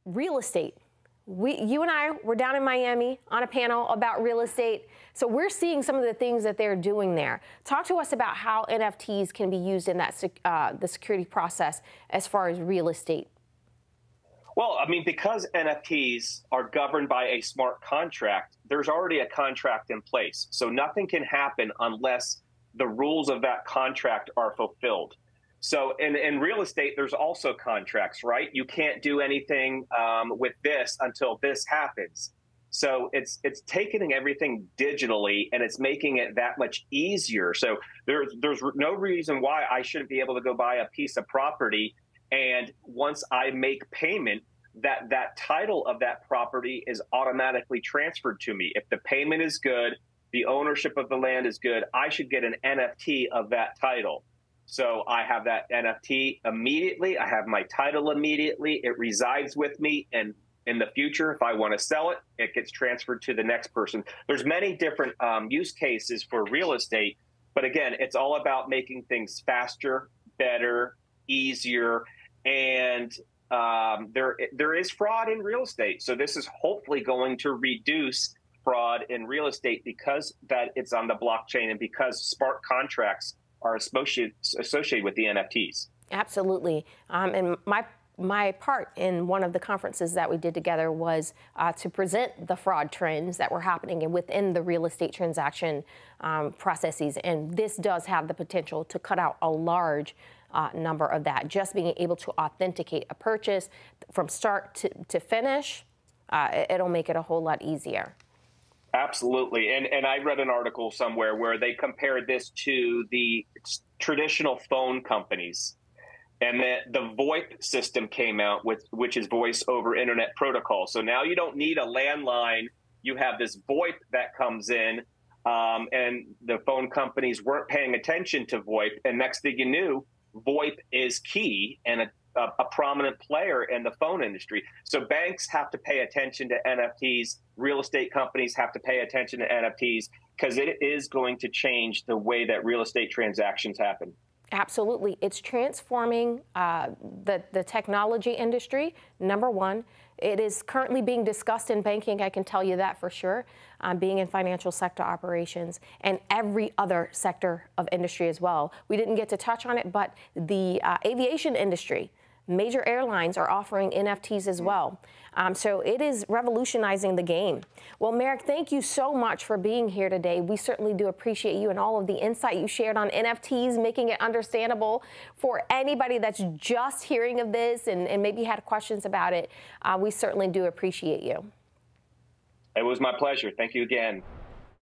real estate. You and I were down in Miami on a panel about real estate. So we're seeing some of the things that they're doing there. Talk to us about how NFTs can be used in that the security process as far as real estate. Well, I mean, because NFTs are governed by a smart contract, there's already a contract in place. So nothing can happen unless the rules of that contract are fulfilled. So in real estate, there's also contracts, right? You can't do anything with this until this happens. So it's taking everything digitally and it's making it that much easier. So there's no reason why I shouldn't be able to go buy a piece of property, and once I make payment, that title of that property is automatically transferred to me. If the payment is good, the ownership of the land is good, I should get an NFT of that title. So I have that NFT immediately. I have my title immediately. It resides with me. And in the future, if I want to sell it, it gets transferred to the next person. There's many different use cases for real estate. But again, it's all about making things faster, better, easier. And there is fraud in real estate. So this is hopefully going to reduce fraud in real estate because that it's on the blockchain and because smart contracts are associated with the NFTs. Absolutely. And my part in one of the conferences that we did together was to present the fraud trends that were happening within the real estate transaction processes. And this does have the potential to cut out a large number of that. Just being able to authenticate a purchase from start to finish, it'll make it a whole lot easier. Absolutely. And I read an article somewhere where they compared this to the traditional phone companies. And the VoIP system came out, which is voice over internet protocol. So now you don't need a landline. You have this VoIP that comes in, and the phone companies weren't paying attention to VoIP. And next thing you knew, VoIP is key and a prominent player in the phone industry. So banks have to pay attention to NFTs. Real estate companies have to pay attention to NFTs because it is going to change the way that real estate transactions happen. Absolutely. It's transforming the technology industry, number one. It is currently being discussed in banking, I can tell you that for sure, being in financial sector operations and every other sector of industry as well. We didn't get to touch on it, but the aviation industry, major airlines are offering NFTs as well. So it is revolutionizing the game. Well, Merrick, thank you so much for being here today. We certainly do appreciate you and all of the insight you shared on NFTs, making it understandable for anybody that's just hearing of this and maybe had questions about it. We certainly do appreciate you. It was my pleasure. Thank you again.